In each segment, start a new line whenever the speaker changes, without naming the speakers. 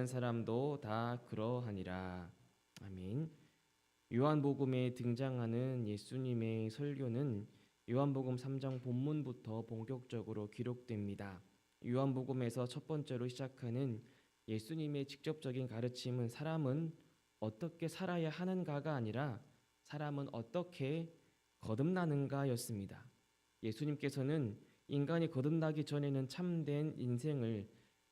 다른 사람도 다 그러하니라. 아멘. 요한복음에 등장하는 예수님의 설교는 요한복음 3장 본문부터 본격적으로 기록됩니다. 요한복음에서 첫 번째로 시작하는 예수님의 직접적인 가르침은 사람은 어떻게 살아야 하는가가 아니라 사람은 어떻게 거듭나는가였습니다. 예수님께서는 인간이 거듭나기 전에는 참된 인생을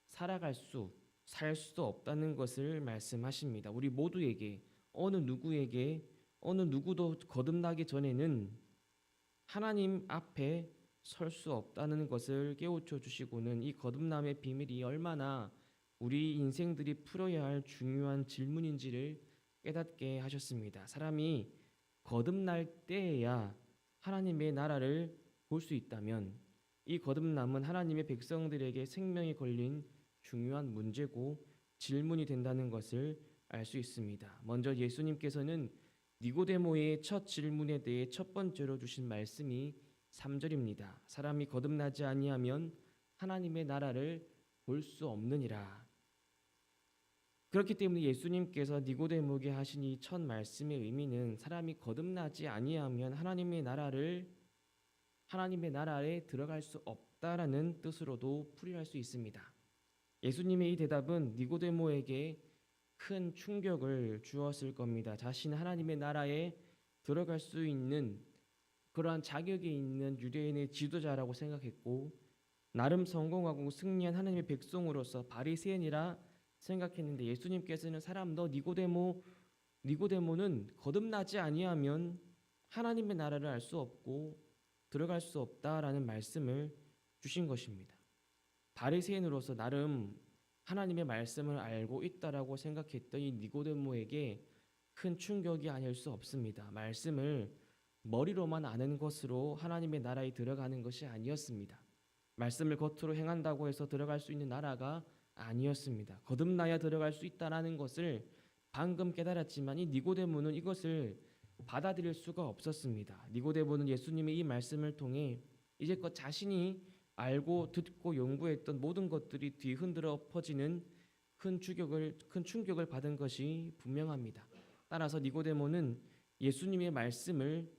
살 수 없다는 것을 말씀하십니다. 우리 모두에게 어느 누구도 거듭나기 전에는 하나님 앞에 설 수 없다는 것을 깨우쳐 주시고는 이 거듭남의 비밀이 얼마나 우리 인생들이 풀어야 할 중요한 질문인지를 깨닫게 하셨습니다. 사람이 거듭날 때에야 하나님의 나라를 볼 수 있다면 이 거듭남은 하나님의 백성들에게 생명이 걸린 중요한 문제고 질문이 된다는 것을 알 수 있습니다. 먼저 예수님께서는 니고데모의 첫 질문에 대해 첫 번째로 주신 말씀이 3절입니다. 사람이 거듭나지 아니하면 하나님의 나라를 볼 수 없느니라. 그렇기 때문에 예수님께서 니고데모에게 하신 이 첫 말씀의 의미는 사람이 거듭나지 아니하면 하나님의 나라에 들어갈 수 없다라는 뜻으로도 풀이할 수 있습니다. 예수님의 이 대답은 니고데모에게 큰 충격을 주었을 겁니다. 자신은 하나님의 나라에 들어갈 수 있는 그러한 자격이 있는 유대인의 지도자라고 생각했고 나름 성공하고 승리한 하나님의 백성으로서 바리새인이라 생각했는데 예수님께서는 너 니고데모는 거듭나지 아니하면 하나님의 나라를 알 수 없고 들어갈 수 없다라는 말씀을 주신 것입니다. 바리새인으로서 나름 하나님의 말씀을 알고 있다라고 생각했던 이 니고데모에게 큰 충격이 아닐 수 없습니다. 말씀을 머리로만 아는 것으로 하나님의 나라에 들어가는 것이 아니었습니다. 말씀을 겉으로 행한다고 해서 들어갈 수 있는 나라가 아니었습니다. 거듭나야 들어갈 수 있다라는 것을 방금 깨달았지만 이 니고데모는 이것을 받아들일 수가 없었습니다. 니고데모는 예수님의 이 말씀을 통해 이제껏 자신이 알고 듣고 연구했던 모든 것들이 뒤흔들어 퍼지는 큰 충격을 받은 것이 분명합니다. 따라서 니고데모는 예수님의 말씀을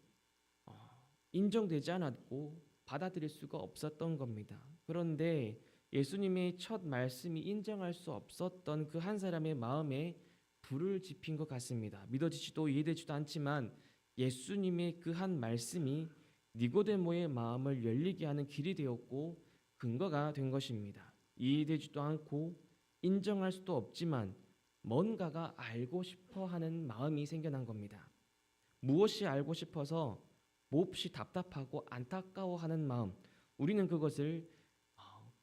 인정되지 않았고 받아들일 수가 없었던 겁니다. 그런데 예수님의 첫 말씀이 인정할 수 없었던 그 한 사람의 마음에 불을 지핀 것 같습니다. 믿어지지도 이해되지도 않지만 예수님의 그 한 말씀이 니고데모의 마음을 열리게 하는 길이 되었고 근거가 된 것입니다. 이해되지도 않고 인정할 수도 없지만 뭔가가 알고 싶어 하는 마음이 생겨난 겁니다. 무엇이 알고 싶어서 몹시 답답하고 안타까워하는 마음, 우리는 그것을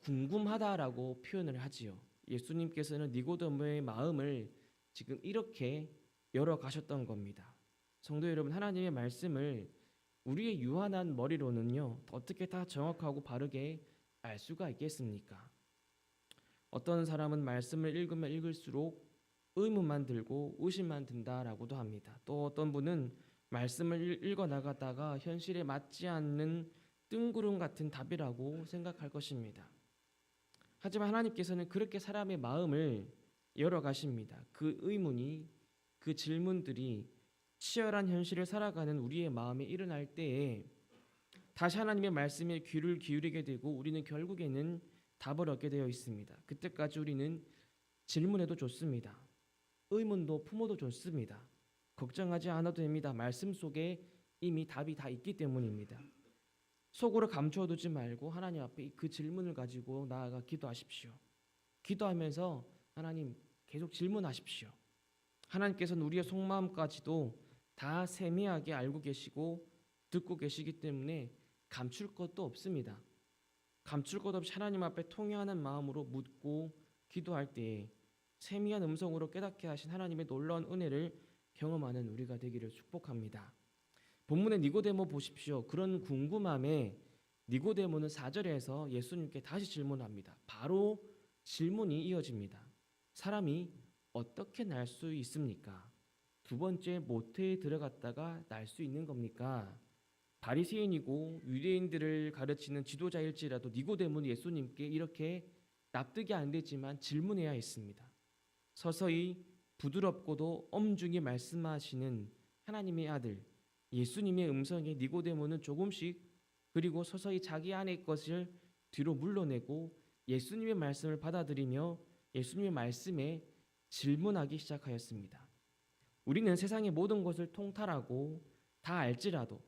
궁금하다라고 표현을 하지요. 예수님께서는 니고데모의 마음을 지금 이렇게 열어가셨던 겁니다. 성도 여러분, 하나님의 말씀을 우리의 유한한 머리로는요 어떻게 다 정확하고 바르게 알 수가 있겠습니까? 어떤 사람은 말씀을 읽으면 읽을수록 의문만 들고 의심만 든다라고도 합니다. 또 어떤 분은 말씀을 읽어 나가다가 현실에 맞지 않는 뜬구름 같은 답이라고 생각할 것입니다. 하지만 하나님께서는 그렇게 사람의 마음을 열어가십니다. 그 의문이, 그 질문들이 치열한 현실을 살아가는 우리의 마음에 일어날 때에 다시 하나님의 말씀에 귀를 기울이게 되고 우리는 결국에는 답을 얻게 되어 있습니다. 그때까지 우리는 질문해도 좋습니다. 의문도 품어도 좋습니다. 걱정하지 않아도 됩니다. 말씀 속에 이미 답이 다 있기 때문입니다. 속으로 감춰두지 말고 하나님 앞에 그 질문을 가지고 나아가 기도하십시오. 기도하면서 하나님 계속 질문하십시오. 하나님께서는 우리의 속마음까지도 다 세미하게 알고 계시고 듣고 계시기 때문에 감출 것도 없습니다. 감출 것 없이 하나님 앞에 통회하는 마음으로 묻고 기도할 때에 세미한 음성으로 깨닫게 하신 하나님의 놀라운 은혜를 경험하는 우리가 되기를 축복합니다. 본문의 니고데모 보십시오. 그런 궁금함에 니고데모는 4절에서 예수님께 다시 질문합니다. 바로 질문이 이어집니다. 사람이 어떻게 날 수 있습니까? 두 번째, 모태에 들어갔다가 날 수 있는 겁니까? 바리새인이고 유대인들을 가르치는 지도자일지라도 니고데모는 예수님께 이렇게 납득이 안 되지만 질문해야 했습니다. 서서히 부드럽고도 엄중히 말씀하시는 하나님의 아들 예수님의 음성에 니고데모는 조금씩 그리고 서서히 자기 안의 것을 뒤로 물러내고 예수님의 말씀을 받아들이며 예수님의 말씀에 질문하기 시작하였습니다. 우리는 세상의 모든 것을 통달하고 다 알지라도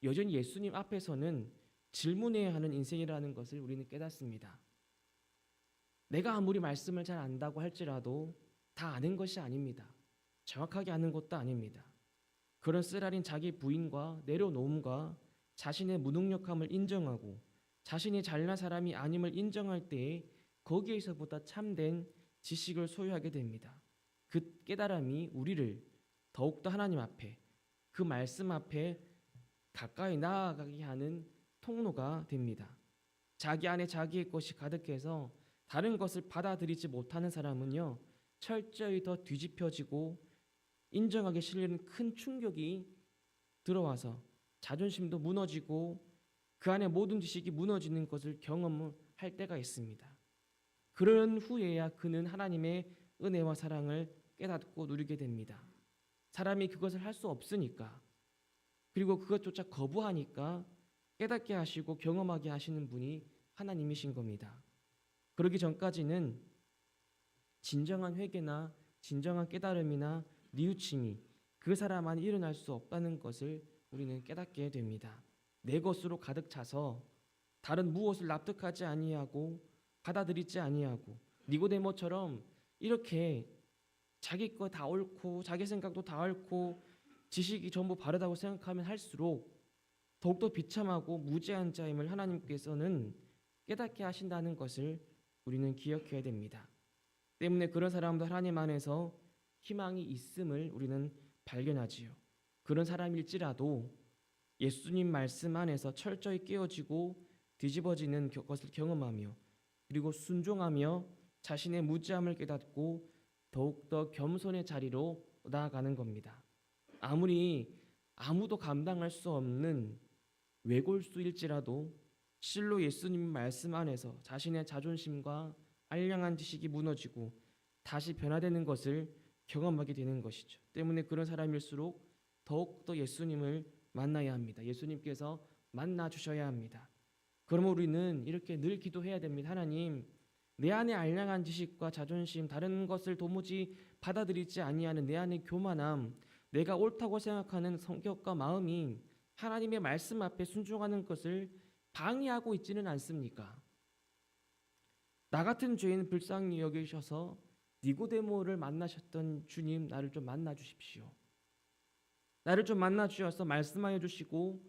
여전히 예수님 앞에서는 질문해야 하는 인생이라는 것을 우리는 깨닫습니다. 내가 아무리 말씀을 잘 안다고 할지라도 다 아는 것이 아닙니다. 정확하게 아는 것도 아닙니다. 그런 쓰라린 자기 부인과 내려놓음과 자신의 무능력함을 인정하고 자신이 잘난 사람이 아님을 인정할 때에 거기에서보다 참된 지식을 소유하게 됩니다. 그 깨달음이 우리를 더욱더 하나님 앞에 그 말씀 앞에 가까이 나아가게 하는 통로가 됩니다. 자기 안에 자기의 것이 가득해서 다른 것을 받아들이지 못하는 사람은요, 철저히 더 뒤집혀지고 인정하기 싫은 큰 충격이 들어와서 자존심도 무너지고 그 안에 모든 지식이 무너지는 것을 경험할 때가 있습니다. 그런 후에야 그는 하나님의 은혜와 사랑을 깨닫고 누리게 됩니다. 사람이 그것을 할 수 없으니까, 그리고 그것조차 거부하니까 깨닫게 하시고 경험하게 하시는 분이 하나님이신 겁니다. 그러기 전까지는 진정한 회개나 진정한 깨달음이나 뉘우침이 그 사람 안에 일어날 수 없다는 것을 우리는 깨닫게 됩니다. 내 것으로 가득 차서 다른 무엇을 납득하지 아니하고 받아들이지 아니하고 니고데모처럼 이렇게 자기 거 다 옳고 자기 생각도 다 옳고 지식이 전부 바르다고 생각하면 할수록 더욱더 비참하고 무지한 자임을 하나님께서는 깨닫게 하신다는 것을 우리는 기억해야 됩니다. 때문에 그런 사람도 하나님 안에서 희망이 있음을 우리는 발견하지요. 그런 사람일지라도 예수님 말씀 안에서 철저히 깨어지고 뒤집어지는 것을 경험하며 그리고 순종하며 자신의 무지함을 깨닫고 더욱더 겸손의 자리로 나아가는 겁니다. 아무리 아무도 감당할 수 없는 외골수일지라도 실로 예수님 말씀 안에서 자신의 자존심과 알량한 지식이 무너지고 다시 변화되는 것을 경험하게 되는 것이죠. 때문에 그런 사람일수록 더욱더 예수님을 만나야 합니다. 예수님께서 만나 주셔야 합니다. 그러면 우리는 이렇게 늘 기도해야 됩니다. 하나님, 내 안에 알량한 지식과 자존심, 다른 것을 도무지 받아들이지 아니하는 내 안의 교만함, 내가 옳다고 생각하는 성격과 마음이 하나님의 말씀 앞에 순종하는 것을 방해하고 있지는 않습니까? 나 같은 죄인 불쌍히 여기셔서 니고데모를 만나셨던 주님, 나를 좀 만나 주십시오. 나를 좀 만나 주셔서 말씀하여 주시고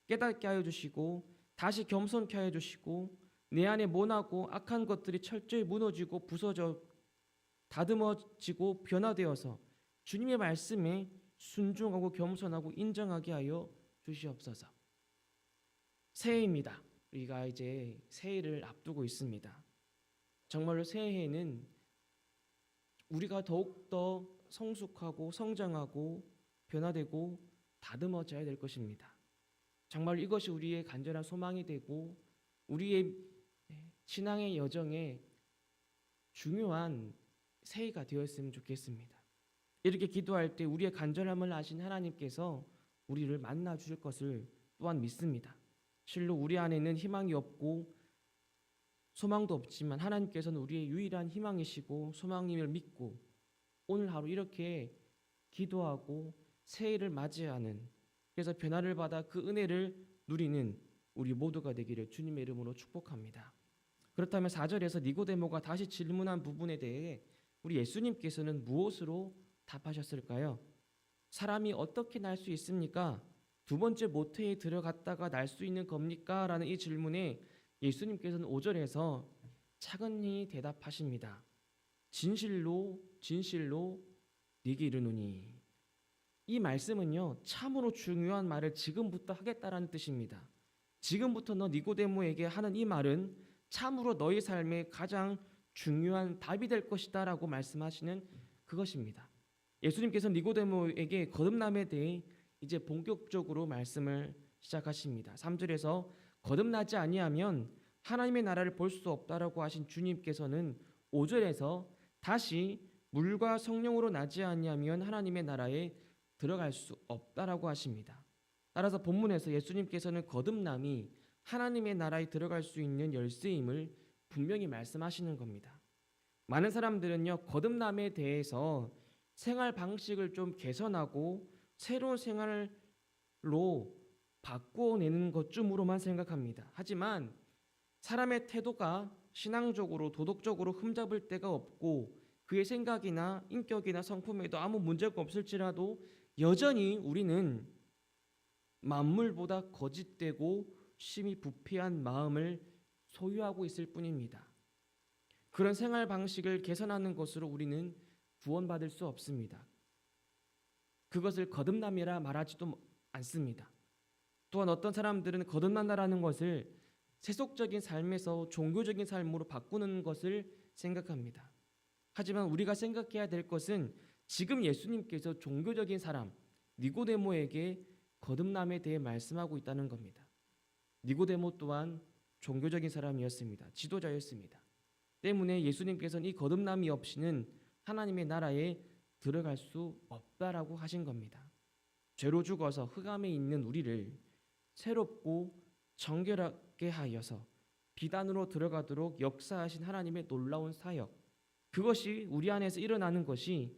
깨닫게 하여 주시고 다시 겸손케 하여 주시고 내 안에 모나고 악한 것들이 철저히 무너지고 부서져 다듬어지고 변화되어서 주님의 말씀에 순종하고 겸손하고 인정하게 하여 주시옵소서. 새해입니다. 우리가 이제 새해를 앞두고 있습니다. 정말로 새해에는 우리가 더욱더 성숙하고 성장하고 변화되고 다듬어져야 될 것입니다. 정말 이것이 우리의 간절한 소망이 되고 우리의 신앙의 여정에 중요한 새해가 되었으면 좋겠습니다. 이렇게 기도할 때 우리의 간절함을 아신 하나님께서 우리를 만나 주실 것을 또한 믿습니다. 실로 우리 안에는 희망이 없고 소망도 없지만 하나님께서는 우리의 유일한 희망이시고 소망임을 믿고 오늘 하루 이렇게 기도하고 새해를 맞이하는, 그래서 변화를 받아 그 은혜를 누리는 우리 모두가 되기를 주님의 이름으로 축복합니다. 그렇다면 4절에서 니고데모가 다시 질문한 부분에 대해 우리 예수님께서는 무엇으로 답하셨을까요? 사람이 어떻게 날 수 있습니까? 두 번째 모태에 들어갔다가 날 수 있는 겁니까? 라는 이 질문에 예수님께서는 5절에서 차근히 대답하십니다. 진실로 진실로 네게 이르노니. 이 말씀은요, 참으로 중요한 말을 지금부터 하겠다라는 뜻입니다. 지금부터 너 니고데모에게 하는 이 말은 참으로 너희 삶의 가장 중요한 답이 될 것이다 라고 말씀하시는 그것입니다. 예수님께서 니고데모에게 거듭남에 대해 이제 본격적으로 말씀을 시작하십니다. 3절에서 거듭나지 아니하면 하나님의 나라를 볼 수 없다라고 하신 주님께서는 5절에서 다시 물과 성령으로 나지 아니하면 하나님의 나라에 들어갈 수 없다라고 하십니다. 따라서 본문에서 예수님께서는 거듭남이 하나님의 나라에 들어갈 수 있는 열쇠임을 분명히 말씀하시는 겁니다. 많은 사람들은요, 거듭남에 대해서 생활 방식을 좀 개선하고 새로운 생활로 바꿔내는 것쯤으로만 생각합니다. 하지만 사람의 태도가 신앙적으로 도덕적으로 흠잡을 데가 없고 그의 생각이나 인격이나 성품에도 아무 문제가 없을지라도 여전히 우리는 만물보다 거짓되고 심히 부패한 마음을 소유하고 있을 뿐입니다. 그런 생활 방식을 개선하는 것으로 우리는 구원받을 수 없습니다. 그것을 거듭남이라 말하지도 않습니다. 또한 어떤 사람들은 거듭난다라는 것을 세속적인 삶에서 종교적인 삶으로 바꾸는 것을 생각합니다. 하지만 우리가 생각해야 될 것은 지금 예수님께서 종교적인 사람 니고데모에게 거듭남에 대해 말씀하고 있다는 겁니다. 니고데모 또한 종교적인 사람이었습니다. 지도자였습니다. 때문에 예수님께서는 이 거듭남이 없이는 하나님의 나라에 들어갈 수 없다라고 하신 겁니다. 죄로 죽어서 흑암에 있는 우리를 새롭고 정결하게 하여서 비단으로 들어가도록 역사하신 하나님의 놀라운 사역, 그것이 우리 안에서 일어나는 것이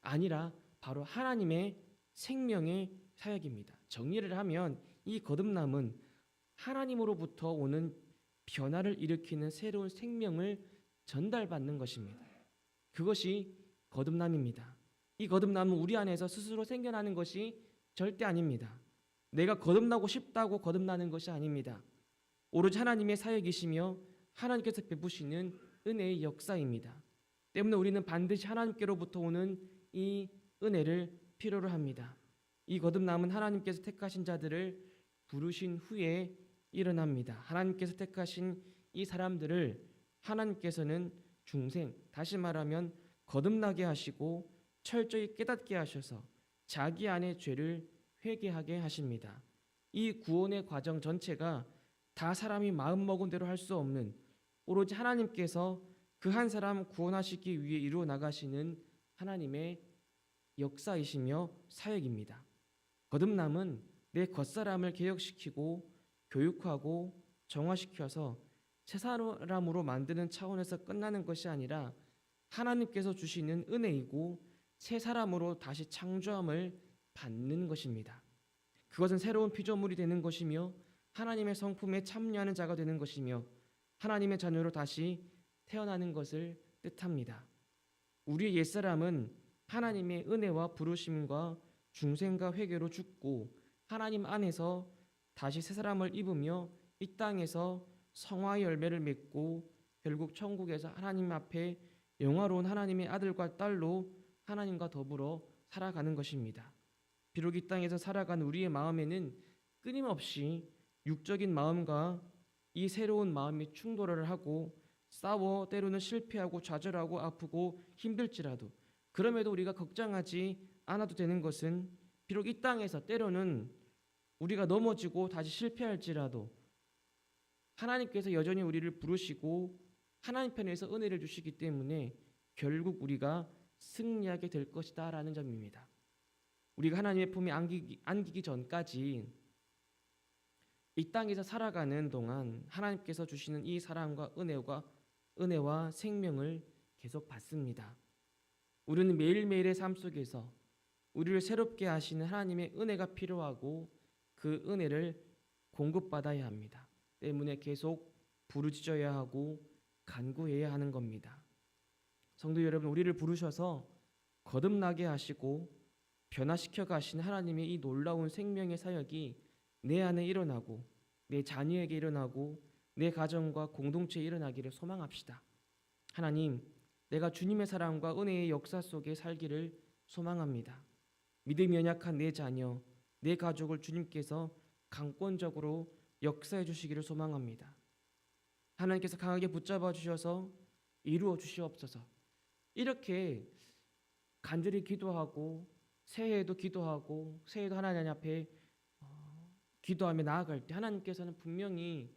아니라 바로 하나님의 생명의 사역입니다. 정리를 하면 이 거듭남은 하나님으로부터 오는 변화를 일으키는 새로운 생명을 전달받는 것입니다. 그것이 거듭남입니다. 이 거듭남은 우리 안에서 스스로 생겨나는 것이 절대 아닙니다. 내가 거듭나고 싶다고 거듭나는 것이 아닙니다. 오로지 하나님의 사역이시며 하나님께서 베푸시는 은혜의 역사입니다. 때문에 우리는 반드시 하나님께로부터 오는 이 은혜를 필요로 합니다. 이 거듭남은 하나님께서 택하신 자들을 부르신 후에 일어납니다. 하나님께서 택하신 이 사람들을 하나님께서는 중생, 다시 말하면 거듭나게 하시고 철저히 깨닫게 하셔서 자기 안의 죄를 회개하게 하십니다. 이 구원의 과정 전체가 다 사람이 마음먹은 대로 할 수 없는 오로지 하나님께서 그 한 사람 구원하시기 위해 이루어 나가시는 하나님의 역사이시며 사역입니다. 거듭남은 내 겉사람을 개혁시키고 교육하고 정화시켜서 새 사람으로 만드는 차원에서 끝나는 것이 아니라 하나님께서 주시는 은혜이고 새 사람으로 다시 창조함을 받는 것입니다. 그것은 새로운 피조물이 되는 것이며 하나님의 성품에 참여하는 자가 되는 것이며 하나님의 자녀로 다시 태어나는 것을 뜻합니다. 우리의 옛사람은 하나님의 은혜와 부르심과 중생과 회개로 죽고 하나님 안에서 다시 새 사람을 입으며 이 땅에서 성화의 열매를 맺고 결국 천국에서 하나님 앞에 영화로운 하나님의 아들과 딸로 하나님과 더불어 살아가는 것입니다. 비록 이 땅에서 살아가는 우리의 마음에는 끊임없이 육적인 마음과 이 새로운 마음이 충돌을 하고 싸워 때로는 실패하고 좌절하고 아프고 힘들지라도 그럼에도 우리가 걱정하지 않아도 되는 것은 비록 이 땅에서 때로는 우리가 넘어지고 다시 실패할지라도 하나님께서 여전히 우리를 부르시고 하나님 편에서 은혜를 주시기 때문에 결국 우리가 승리하게 될 것이다 라는 점입니다. 우리가 하나님의 품에 안기기 전까지 이 땅에서 살아가는 동안 하나님께서 주시는 이 사랑과 은혜와 생명을 계속 받습니다. 우리는 매일매일의 삶 속에서 우리를 새롭게 하시는 하나님의 은혜가 필요하고 그 은혜를 공급받아야 합니다. 때문에 계속 부르짖어야 하고 간구해야 하는 겁니다. 성도 여러분, 우리를 부르셔서 거듭나게 하시고 변화시켜 가신 하나님의 이 놀라운 생명의 사역이 내 안에 일어나고 내 자녀에게 일어나고 내 가정과 공동체에 일어나기를 소망합시다. 하나님, 내가 주님의 사랑과 은혜의 역사 속에 살기를 소망합니다. 믿음이 연약한 내 자녀, 내 가족을 주님께서 강권적으로 역사해 주시기를 소망합니다. 하나님께서 강하게 붙잡아 주셔서 이루어 주시옵소서. 이렇게 간절히 기도하고 새해에도 기도하고 새해도 하나님 앞에 기도하며 나아갈 때 하나님께서는 분명히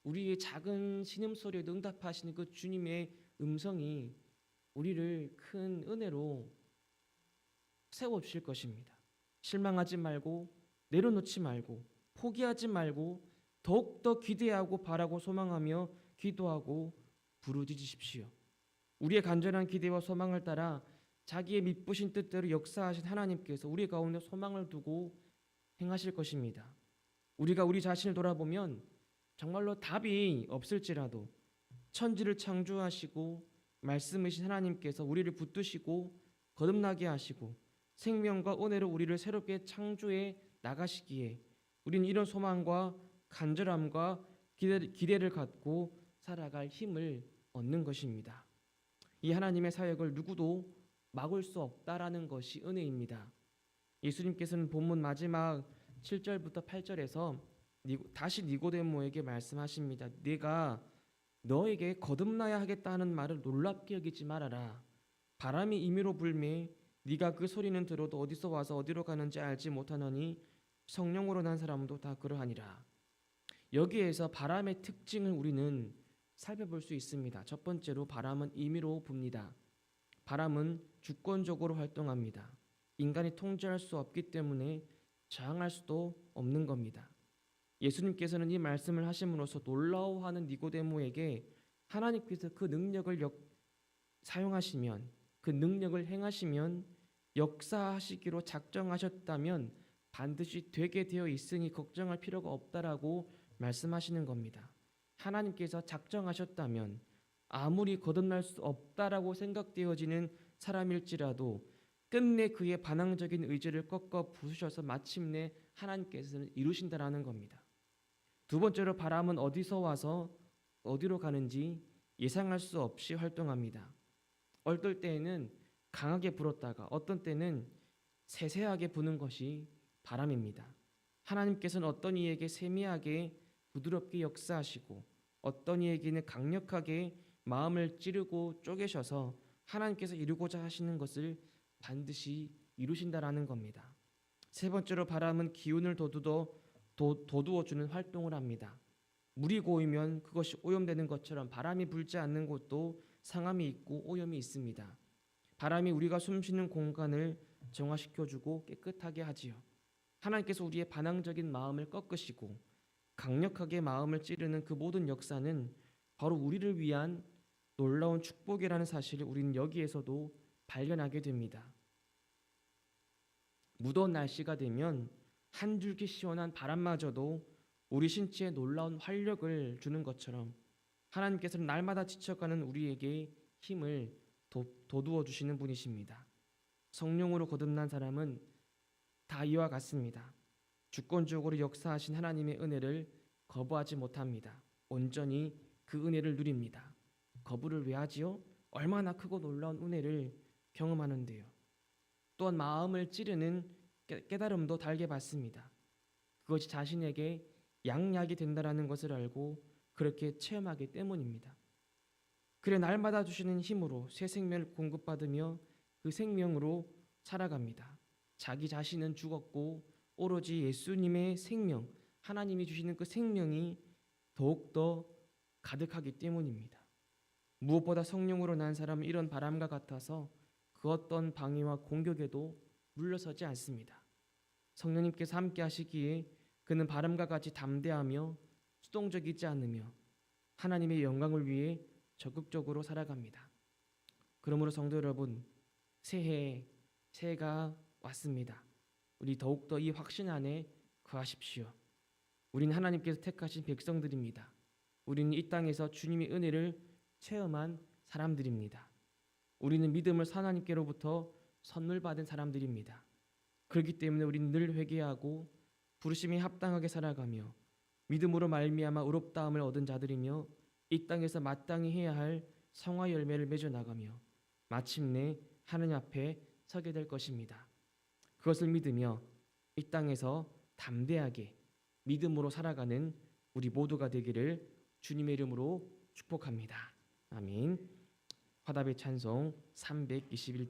우리의 작은 신음소리에도 응답하시는 그 주님의 음성이 우리를 큰 은혜로 세워주실 것입니다. 실망하지 말고 내려놓지 말고 포기하지 말고 더욱더 기대하고 바라고 소망하며 기도하고 부르짖으십시오. 우리의 간절한 기대와 소망을 따라 자기의 미쁘신 뜻대로 역사하신 하나님께서 우리 가운데 소망을 두고 행하실 것입니다. 우리가 우리 자신을 돌아보면 정말로 답이 없을지라도 천지를 창조하시고 말씀이신 하나님께서 우리를 붙드시고 거듭나게 하시고 생명과 은혜로 우리를 새롭게 창조해 나가시기에 우리는 이런 소망과 간절함과 기대를 갖고 살아갈 힘을 얻는 것입니다. 이 하나님의 사역을 누구도 막을 수 없다라는 것이 은혜입니다. 예수님께서는 본문 마지막 7절부터 8절에서 다시 니고데모에게 말씀하십니다. 네가 너에게 거듭나야 하겠다 하는 말을 놀랍게 여기지 말아라. 바람이 임의로 불매 네가 그 소리는 들어도 어디서 와서 어디로 가는지 알지 못하노니 성령으로 난 사람도 다 그러하니라. 여기에서 바람의 특징을 우리는 살펴볼 수 있습니다. 첫 번째로 바람은 임의로 붑니다. 바람은 주권적으로 활동합니다. 인간이 통제할 수 없기 때문에 저항할 수도 없는 겁니다. 예수님께서는 이 말씀을 하심으로써 놀라워하는 니고데모에게 하나님께서 그 능력을 사용하시면 그 능력을 행하시면 역사하시기로 작정하셨다면 반드시 되게 되어 있으니 걱정할 필요가 없다라고 말씀하시는 겁니다. 하나님께서 작정하셨다면 아무리 거듭날 수 없다라고 생각되어지는 사람일지라도 끝내 그의 반항적인 의지를 꺾어 부수셔서 마침내 하나님께서는 이루신다라는 겁니다. 두 번째로 바람은 어디서 와서 어디로 가는지 예상할 수 없이 활동합니다. 어떨 때에는 강하게 불었다가 어떤 때는 세세하게 부는 것이 바람입니다. 하나님께서는 어떤 이에게 세미하게 부드럽게 역사하시고 어떤 이에게는 강력하게 마음을 찌르고 쪼개셔서 하나님께서 이루고자 하시는 것을 반드시 이루신다라는 겁니다. 세 번째로 바람은 기운을 돋우어주는 활동을 합니다. 물이 고이면 그것이 오염되는 것처럼 바람이 불지 않는 곳도 상함이 있고 오염이 있습니다. 바람이 우리가 숨쉬는 공간을 정화시켜주고 깨끗하게 하지요. 하나님께서 우리의 반항적인 마음을 꺾으시고 강력하게 마음을 찌르는 그 모든 역사는 바로 우리를 위한 놀라운 축복이라는 사실을 우리는 여기에서도 발견하게 됩니다. 무더운 날씨가 되면 한 줄기 시원한 바람마저도 우리 신체에 놀라운 활력을 주는 것처럼 하나님께서는 날마다 지쳐가는 우리에게 힘을 돋우어 주시는 분이십니다. 성령으로 거듭난 사람은 다 이와 같습니다. 주권적으로 역사하신 하나님의 은혜를 거부하지 못합니다. 온전히 그 은혜를 누립니다. 거부를 왜 하지요? 얼마나 크고 놀라운 은혜를 경험하는데요. 또한 마음을 찌르는 깨달음도 달게 받습니다. 그것이 자신에게 양약이 된다라는 것을 알고 그렇게 체험하기 때문입니다. 그래 날마다 주시는 힘으로 새 생명을 공급받으며 그 생명으로 살아갑니다. 자기 자신은 죽었고 오로지 예수님의 생명, 하나님이 주시는 그 생명이 더욱더 가득하기 때문입니다. 무엇보다 성령으로 난 사람은 이런 바람과 같아서 그 어떤 방해와 공격에도 물러서지 않습니다. 성령님께서 함께 하시기에 그는 바람과 같이 담대하며 수동적이지 않으며 하나님의 영광을 위해 적극적으로 살아갑니다. 그러므로 성도 여러분, 새해가 왔습니다. 우리 더욱더 이 확신 안에 거하십시오. 우리는 하나님께서 택하신 백성들입니다. 우리는 이 땅에서 주님의 은혜를 체험한 사람들입니다. 우리는 믿음을 하나님께로부터 선물 받은 사람들입니다. 그렇기 때문에 우리는 늘 회개하고 부르심에 합당하게 살아가며 믿음으로 말미암아 의롭다함을 얻은 자들이며 이 땅에서 마땅히 해야 할 성화 열매를 맺어 나가며 마침내 하나님 앞에 서게 될 것입니다. 그것을 믿으며 이 땅에서 담대하게 믿음으로 살아가는 우리 모두가 되기를 주님의 이름으로 축복합니다. 아멘. 화답의 찬송 321장